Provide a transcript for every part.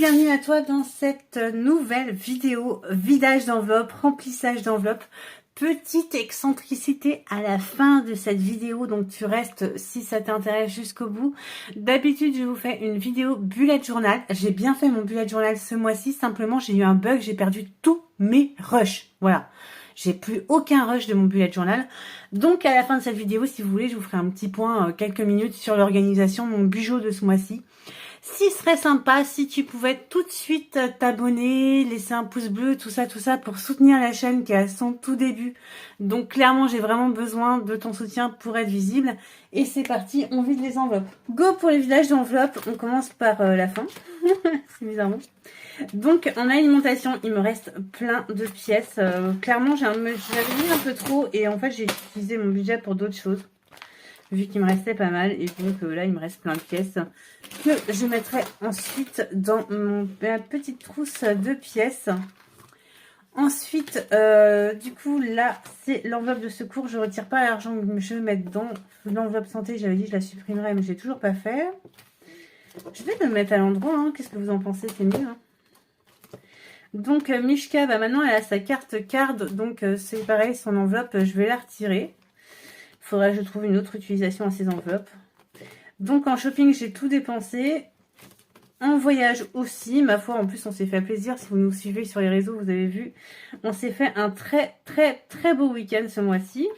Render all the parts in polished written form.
bienvenue à toi dans cette nouvelle vidéo vidage d'enveloppe, remplissage d'enveloppe. Petite excentricité à la fin de cette vidéo, donc tu restes si ça t'intéresse jusqu'au bout. D'habitude, je vous fais une vidéo bullet journal. J'ai bien fait mon bullet journal ce mois-ci, simplement j'ai eu un bug, j'ai perdu tous mes rushs. Voilà, j'ai plus aucun rush de mon bullet journal. Donc à la fin de cette vidéo, si vous voulez, je vous ferai un petit point, quelques minutes sur l'organisation de mon bijou de ce mois-ci. Ce serait sympa si tu pouvais tout de suite t'abonner, laisser un pouce bleu, tout ça pour soutenir la chaîne qui est à son tout début. Donc clairement, j'ai vraiment besoin de ton soutien pour être visible. Et c'est parti, on vide les enveloppes. Go pour les vidages d'enveloppes. On commence par la fin. C'est bizarrement. Donc en alimentation, il me reste plein de pièces. Clairement, j'avais mis un peu trop et en fait, j'ai utilisé mon budget pour d'autres choses. Vu qu'il me restait pas mal. Et donc là, il me reste plein de pièces que je mettrai ensuite dans ma petite trousse de pièces. Ensuite, du coup, là, c'est l'enveloppe de secours. Je retire pas l'argent que je vais mettre dans l'enveloppe santé. J'avais dit que je la supprimerais, mais j'ai toujours pas fait. Je vais le mettre à l'endroit. Hein. Qu'est-ce que vous en pensez? C'est mieux. Hein. Donc, Mishka, bah, maintenant, elle a sa carte card. Donc, c'est pareil, son enveloppe, je vais la retirer. Il faudrait que je trouve une autre utilisation à ces enveloppes. Donc en shopping, j'ai tout dépensé. En voyage aussi, ma foi, en plus on s'est fait plaisir. Si vous nous suivez sur les réseaux, vous avez vu. On s'est fait un très beau week-end ce mois-ci.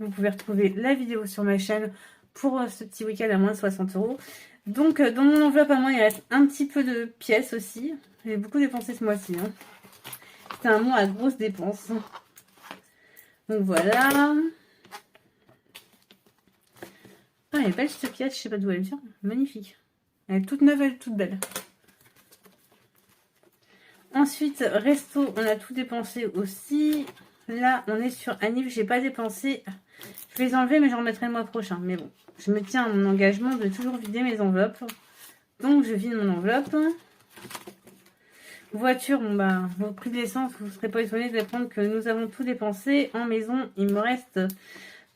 Vous pouvez retrouver la vidéo sur ma chaîne pour ce petit week-end à moins de 60 €. Donc dans mon enveloppe à moi, il reste un petit peu de pièces aussi. J'ai beaucoup dépensé ce mois-ci. Hein. C'était un mois à grosses dépenses. Donc voilà. Ah, elle est belle cette pièce, je sais pas d'où elle vient. Magnifique. Elle est toute neuve, elle est toute belle. Ensuite, resto, on a tout dépensé aussi. Là, on est sur Anniv, j'ai pas dépensé. Je vais les enlever, mais j'en remettrai le mois prochain. Mais bon, je me tiens à mon engagement de toujours vider mes enveloppes. Donc, je vide mon enveloppe. Voiture, bon bah, au prix de l'essence, vous ne serez pas étonnés d'apprendre que nous avons tout dépensé. En maison, il me reste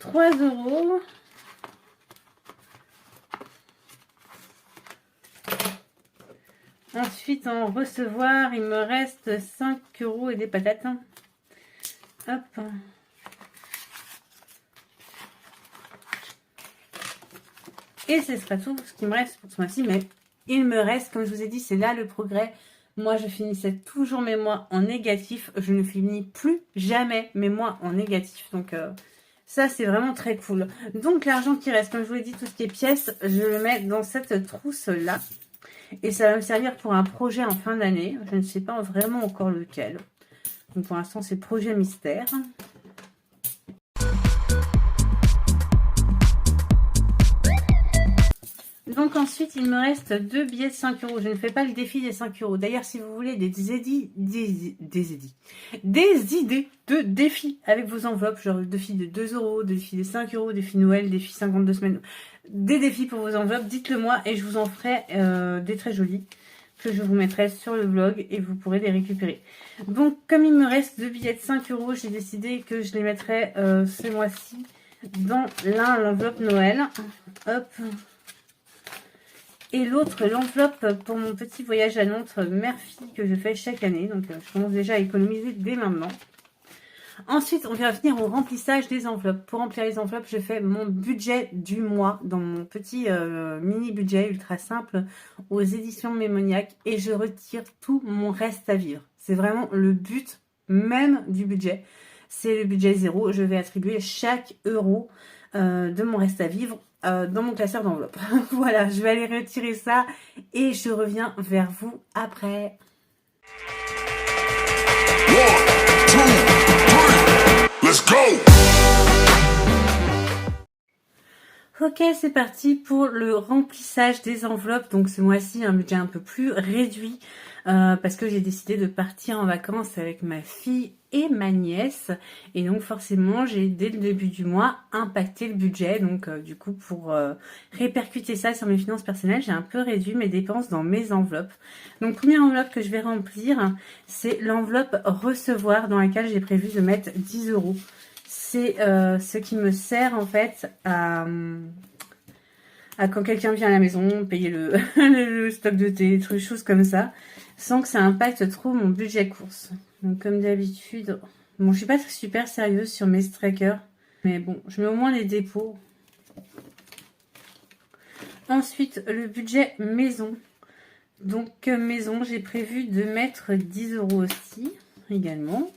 3 €. Ensuite, en recevoir, il me reste 5 € et des patates. Hop. Et ce sera tout ce qui me reste pour ce mois-ci. Mais il me reste, comme je vous ai dit, c'est là le progrès. Moi, je finissais toujours mes mois en négatif. Je ne finis plus jamais mes mois en négatif. Donc, ça, c'est vraiment très cool. Donc, l'argent qui reste, comme je vous l'ai dit, tout ce qui est pièces, je le mets dans cette trousse-là. Et ça va me servir pour un projet en fin d'année. Je ne sais pas vraiment encore lequel. Donc pour l'instant, c'est projet mystère. Donc ensuite, il me reste 2 billets de 5 €. Je ne fais pas le défi des 5 €. D'ailleurs, si vous voulez des idées de défis avec vos enveloppes, genre défi de 2 €, défi de 5 €, défi Noël, défi 52 semaines, des défis pour vos enveloppes, dites-le moi et je vous en ferai des très jolis que je vous mettrai sur le blog et vous pourrez les récupérer. Donc, comme il me reste 2 billets de 5 €, j'ai décidé que je les mettrai ce mois-ci dans l'enveloppe Noël. Hop. Et l'autre, l'enveloppe pour mon petit voyage à Nantes mère-fille que je fais chaque année. Donc, je commence déjà à économiser dès maintenant. Ensuite, on va venir au remplissage des enveloppes. Pour remplir les enveloppes, je fais mon budget du mois dans mon petit mini budget ultra simple aux éditions Mémoniac et je retire tout mon reste à vivre. C'est vraiment le but même du budget. C'est le budget zéro. Je vais attribuer chaque euro de mon reste à vivre dans mon classeur d'enveloppe. Voilà, je vais aller retirer ça et je reviens vers vous après. Let's go! Ok, c'est parti pour le remplissage des enveloppes. Donc ce mois-ci, un budget un peu plus réduit parce que j'ai décidé de partir en vacances avec ma fille et ma nièce. Et donc forcément, j'ai dès le début du mois impacté le budget. Donc du coup, pour répercuter ça sur mes finances personnelles, j'ai un peu réduit mes dépenses dans mes enveloppes. Donc première enveloppe que je vais remplir, c'est l'enveloppe recevoir dans laquelle j'ai prévu de mettre 10 €. C'est ce qui me sert en fait à à quand quelqu'un vient à la maison, payer le, le stock de thé, trucs, choses comme ça, sans que ça impacte trop mon budget course. Donc comme d'habitude, bon, je suis pas super sérieuse sur mes trackers, mais bon, je mets au moins les dépôts. Ensuite, le budget maison. Donc maison, j'ai prévu de mettre 10 € aussi, également.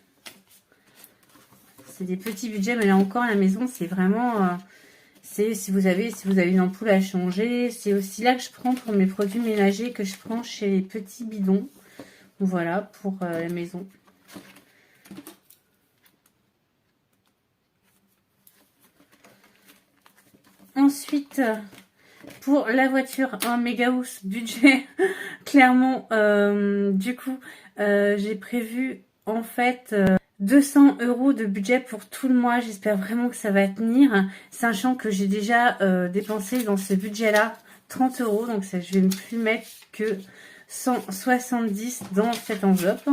C'est des petits budgets, mais là encore, la maison, c'est vraiment... c'est si vous avez une ampoule à changer. C'est aussi là que je prends pour mes produits ménagers, que je prends chez les petits bidons. Voilà, pour la maison. Ensuite, pour la voiture, un méga housse budget. Clairement, du coup, j'ai prévu en fait 200 € de budget pour tout le mois. J'espère vraiment que ça va tenir, sachant que j'ai déjà dépensé dans ce budget-là 30 €. Donc ça, je vais ne plus mettre que 170 dans cette enveloppe,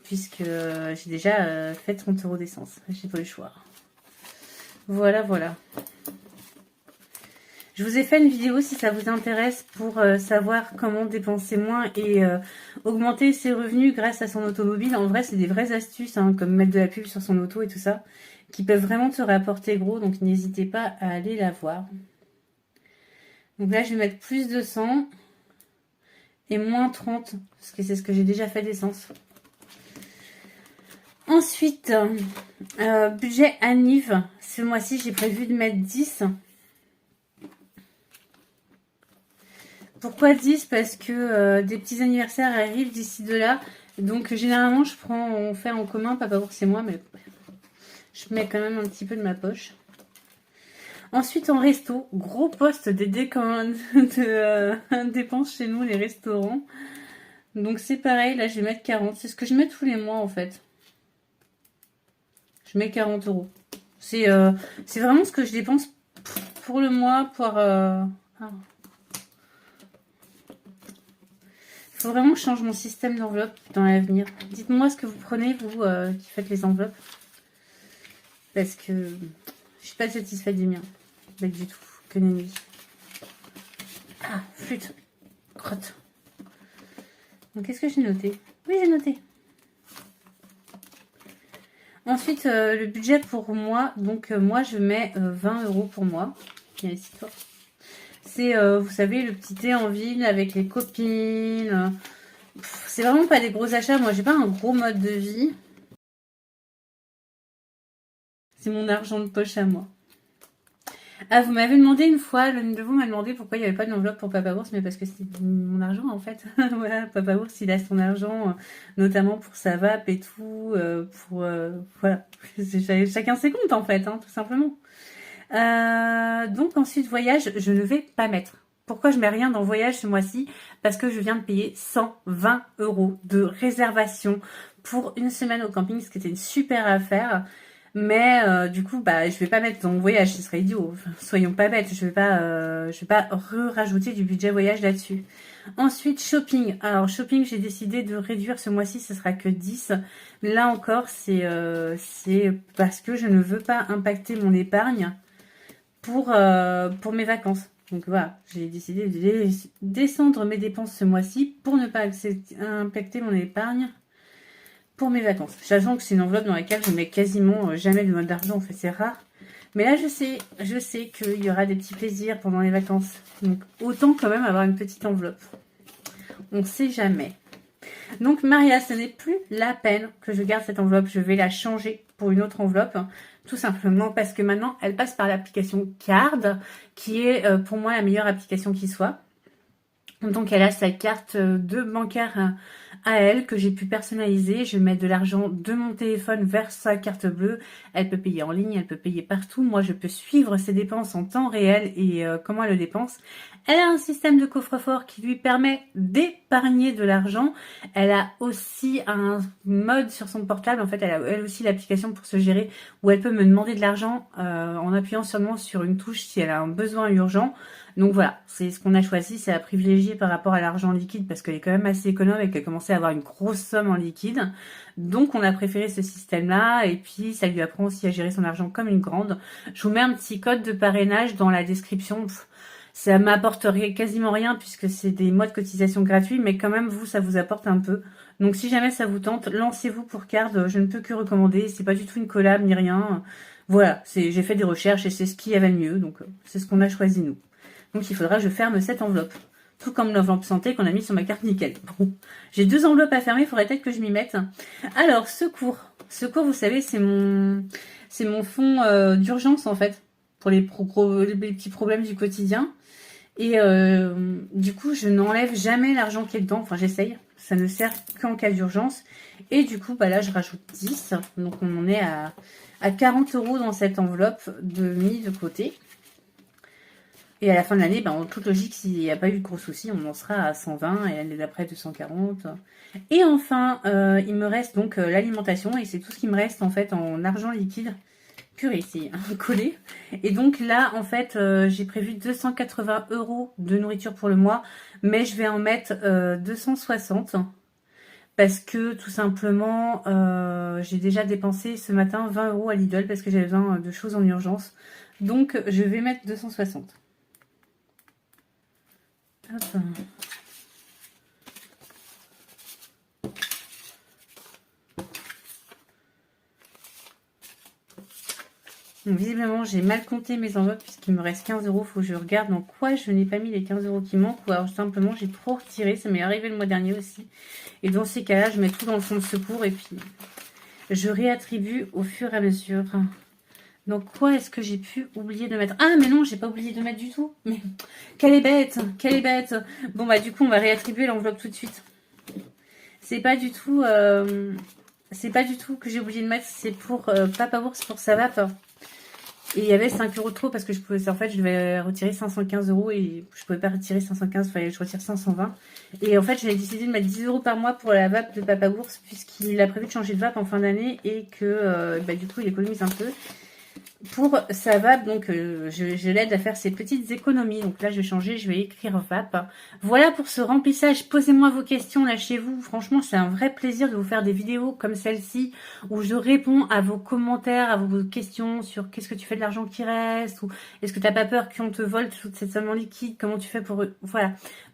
puisque j'ai déjà fait 30 € d'essence. J'ai pas eu le choix. Voilà, voilà. Je vous ai fait une vidéo si ça vous intéresse pour savoir comment dépenser moins et augmenter ses revenus grâce à son automobile. En vrai, c'est des vraies astuces, hein, comme mettre de la pub sur son auto et tout ça, qui peuvent vraiment te rapporter gros. Donc, n'hésitez pas à aller la voir. Donc là, je vais mettre plus de 100 et moins 30, parce que c'est ce que j'ai déjà fait d'essence. Ensuite, budget anniv. Ce mois-ci, j'ai prévu de mettre 10. Pourquoi 10? Parce que des petits anniversaires arrivent d'ici de là. Donc généralement on fait en commun, Papa Bourse et moi, mais je mets quand même un petit peu de ma poche. Ensuite en resto, gros poste des de dépenses chez nous, les restaurants. Donc c'est pareil, là je vais mettre 40. C'est ce que je mets tous les mois en fait. Je mets 40 €. C'est vraiment ce que je dépense pour le mois, pour... Il faut vraiment que je change mon système d'enveloppe dans l'avenir. Dites-moi ce que vous prenez, vous, qui faites les enveloppes. Parce que je suis pas satisfaite du mien. Pas du tout. Que nenni. Ah, flûte. Crotte. Donc, qu'est-ce que j'ai noté? Oui, j'ai noté. Ensuite, le budget pour moi. Donc, moi, je mets 20 € pour moi. Il y a ici, toi. C'est, vous savez, le petit thé en ville avec les copines. C'est vraiment pas des gros achats. Moi, j'ai pas un gros mode de vie. C'est mon argent de poche à moi. Ah, vous m'avez demandé une fois, l'une de vous m'a demandé pourquoi il n'y avait pas d'enveloppe pour Papa Bourse, mais parce que c'est mon argent en fait. Voilà, Papa Bourse, il a son argent, notamment pour sa vape et tout, voilà. Chacun ses comptes en fait, hein, tout simplement. Donc ensuite, voyage, je ne vais pas mettre. Pourquoi je mets rien dans voyage ce mois-ci? Parce que je viens de payer 120 € de réservation pour une semaine au camping, ce qui était une super affaire. Mais du coup, bah, je vais pas mettre dans voyage, ce serait idiot. Enfin, soyons pas bêtes, je vais pas rajouter du budget voyage là-dessus. Ensuite, shopping. Alors, shopping, j'ai décidé de réduire ce mois-ci, ce sera que 10. Là encore, c'est parce que je ne veux pas impacter mon épargne pour mes vacances. Donc voilà, j'ai décidé de descendre mes dépenses ce mois-ci pour ne pas impacter mon épargne pour mes vacances. Sachant que c'est une enveloppe dans laquelle je mets quasiment jamais de mode d'argent, en fait c'est rare. Mais là je sais qu'il y aura des petits plaisirs pendant les vacances. Donc autant quand même avoir une petite enveloppe. On ne sait jamais. Donc Maria, ce n'est plus la peine que je garde cette enveloppe. Je vais la changer pour une autre enveloppe. Tout simplement parce que maintenant elle passe par l'application Card, qui est pour moi la meilleure application qui soit. Donc elle a sa carte de bancaire à elle que j'ai pu personnaliser. Je vais mettre de l'argent de mon téléphone vers sa carte bleue. Elle peut payer en ligne, elle peut payer partout. Moi je peux suivre ses dépenses en temps réel et comment elle le dépense. Elle a un système de coffre-fort qui lui permet d'épargner de l'argent. Elle a aussi un mode sur son portable. En fait, elle a elle aussi l'application pour se gérer où elle peut me demander de l'argent en appuyant seulement sur une touche si elle a un besoin urgent. Donc voilà, c'est ce qu'on a choisi, c'est à privilégier par rapport à l'argent liquide parce qu'elle est quand même assez économe et qu'elle commence à avoir une grosse somme en liquide. Donc on a préféré ce système-là, et puis ça lui apprend aussi à gérer son argent comme une grande. Je vous mets un petit code de parrainage dans la description. Ça m'apporterait quasiment rien puisque c'est des mois de cotisation gratuits, mais quand même vous, ça vous apporte un peu. Donc si jamais ça vous tente, lancez-vous pour Card, je ne peux que recommander. C'est pas du tout une collab ni rien. Voilà, j'ai fait des recherches et c'est ce qui y avait le mieux, donc c'est ce qu'on a choisi nous. Donc il faudra que je ferme cette enveloppe. Tout comme l'enveloppe santé qu'on a mis sur ma carte nickel. Bon, j'ai 2 enveloppes à fermer, il faudrait peut-être que je m'y mette. Alors, secours. Secours, vous savez, c'est mon fonds d'urgence en fait, pour les petits problèmes du quotidien. Et du coup, je n'enlève jamais l'argent qui est dedans. Enfin, j'essaye. Ça ne sert qu'en cas d'urgence. Et du coup, bah là, je rajoute 10. Donc, on en est à 40 € dans cette enveloppe mis de côté. Et à la fin de l'année, en toute logique, s'il n'y a pas eu de gros soucis, on en sera à 120 et l'année d'après 240. Et enfin, il me reste donc l'alimentation et c'est tout ce qui me reste en fait en argent liquide. Purée, c'est collé. Et donc là, en fait, j'ai prévu 280 € de nourriture pour le mois, mais je vais en mettre 260 parce que tout simplement, j'ai déjà dépensé ce matin 20 € à Lidl parce que j'avais besoin de choses en urgence. Donc, je vais mettre 260. Hop. Donc, visiblement, j'ai mal compté mes enveloppes puisqu'il me reste 15 €. Faut que je regarde dans quoi je n'ai pas mis les 15 € qui manquent. Ou alors simplement, j'ai trop retiré. Ça m'est arrivé le mois dernier aussi. Et dans ces cas-là, je mets tout dans le fonds de secours et puis je réattribue au fur et à mesure. Donc, quoi est-ce que j'ai pu oublier de mettre? Ah, mais non, j'ai pas oublié de mettre du tout. Mais quelle est bête, quelle est bête. Bon, bah, du coup, on va réattribuer l'enveloppe tout de suite. C'est pas du tout que j'ai oublié de mettre. C'est pour Papa Bourse pour Savap. Et il y avait 5 € de trop parce que je devais retirer 515 € et je pouvais pas retirer 515, il fallait que je retire 520. Et en fait, j'avais décidé de mettre 10 € par mois pour la vape de Papa Bourse puisqu'il a prévu de changer de vape en fin d'année et que du coup, il économise un peu pour sa vape. Donc, je l'aide à faire ses petites économies. Donc là, je vais changer, je vais écrire vape. Voilà pour ce remplissage. Posez-moi vos questions là chez vous. Franchement, c'est un vrai plaisir de vous faire des vidéos comme celle-ci où je réponds à vos commentaires, à vos questions sur qu'est-ce que tu fais de l'argent qui reste ou est-ce que tu n'as pas peur qu'on te vole toute cette somme en liquide, comment tu fais pour... Voilà.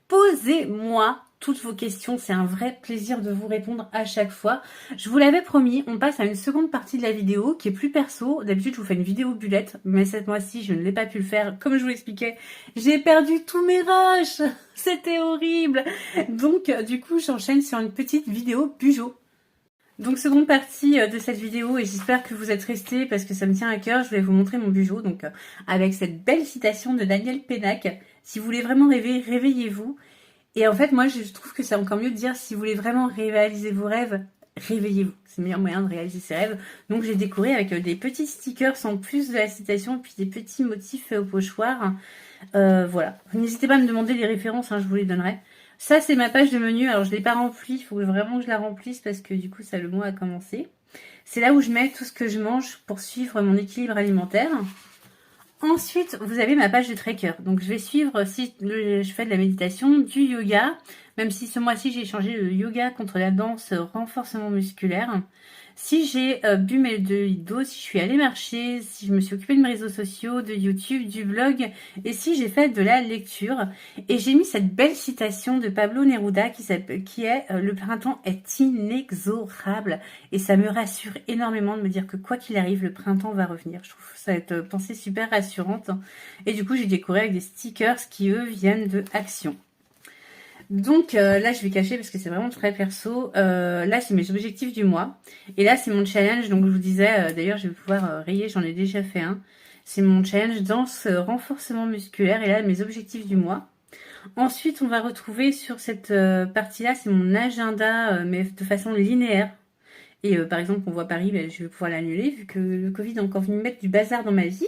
Posez-moi toutes vos questions, c'est un vrai plaisir de vous répondre à chaque fois. Je vous l'avais promis, on passe à une seconde partie de la vidéo qui est plus perso. D'habitude, je vous fais une vidéo bullette, mais cette mois-ci, je ne l'ai pas pu le faire. Comme je vous l'expliquais, j'ai perdu tous mes rushs. C'était horrible. Donc, du coup, j'enchaîne sur une petite vidéo Bujo. Donc, seconde partie de cette vidéo, et j'espère que vous êtes restés parce que ça me tient à cœur. Je vais vous montrer mon Bujo, donc avec cette belle citation de Daniel Pénac. Si vous voulez vraiment rêver, réveillez-vous. Et en fait, moi, je trouve que c'est encore mieux de dire si vous voulez vraiment réaliser vos rêves, réveillez-vous. C'est le meilleur moyen de réaliser ses rêves. Donc, j'ai décoré avec des petits stickers en plus de la citation et puis des petits motifs au pochoir. Voilà. N'hésitez pas à me demander les références, je vous les donnerai. Ça, c'est ma page de menu. Alors, je ne l'ai pas remplie. Il faut vraiment que je la remplisse parce que du coup, ça, le mois a commencé. C'est là où je mets tout ce que je mange pour suivre mon équilibre alimentaire. Ensuite, vous avez ma page de tracker. Donc, je vais suivre si je fais de la méditation, du yoga. Même si ce mois-ci, j'ai changé le yoga contre la danse renforcement musculaire. Si j'ai bu mes 2 litres d'eau, si je suis allée marcher, si je me suis occupée de mes réseaux sociaux, de YouTube, du blog, et si j'ai fait de la lecture. Et j'ai mis cette belle citation de Pablo Neruda qui est le printemps est inexorable. Et ça me rassure énormément de me dire que quoi qu'il arrive, le printemps va revenir. Je trouve cette pensée super rassurante. Et du coup, j'ai décoré avec des stickers qui, eux, viennent de Action. Donc là, je vais cacher parce que c'est vraiment très perso. Là, c'est mes objectifs du mois. Et là, c'est mon challenge. Donc, je vous disais, d'ailleurs, je vais pouvoir rayer. J'en ai déjà fait un. C'est mon challenge danse renforcement musculaire. Et là, mes objectifs du mois. Ensuite, on va retrouver sur cette partie-là, c'est mon agenda, mais de façon linéaire. Et par exemple, on voit Paris, je vais pouvoir l'annuler vu que le Covid est encore venu mettre du bazar dans ma vie.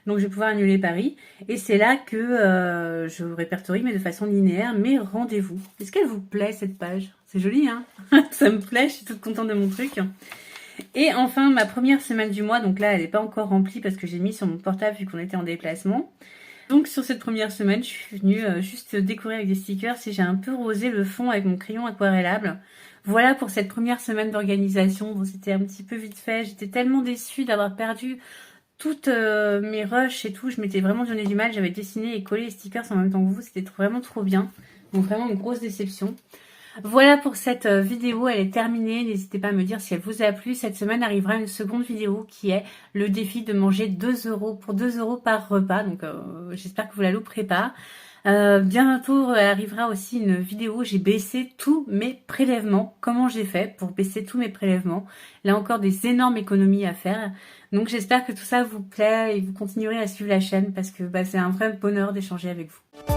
Donc, je vais pouvoir annuler Paris. Et c'est là que je répertorie, mais de façon linéaire, mes rendez-vous. Est-ce qu'elle vous plaît, cette page? C'est joli, hein? Ça me plaît, je suis toute contente de mon truc. Et enfin, ma première semaine du mois. Donc là, elle n'est pas encore remplie parce que j'ai mis sur mon portable vu qu'on était en déplacement. Donc sur cette première semaine, je suis venue juste décorer avec des stickers et j'ai un peu rosé le fond avec mon crayon aquarellable. Voilà pour cette première semaine d'organisation. Bon, c'était un petit peu vite fait. J'étais tellement déçue d'avoir perdu toutes mes rushs et tout. Je m'étais vraiment donné du mal. J'avais dessiné et collé les stickers en même temps que vous. C'était vraiment trop bien. Donc vraiment une grosse déception. Voilà pour cette vidéo, elle est terminée. N'hésitez pas à me dire si elle vous a plu. Cette semaine arrivera une seconde vidéo qui est le défi de manger 2 € pour 2 € par repas. Donc j'espère que vous la louperez pas. Bientôt arrivera aussi une vidéo où j'ai baissé tous mes prélèvements. Comment j'ai fait pour baisser tous mes prélèvements. Là encore des énormes économies à faire. Donc j'espère que tout ça vous plaît et vous continuerez à suivre la chaîne parce que c'est un vrai bonheur d'échanger avec vous.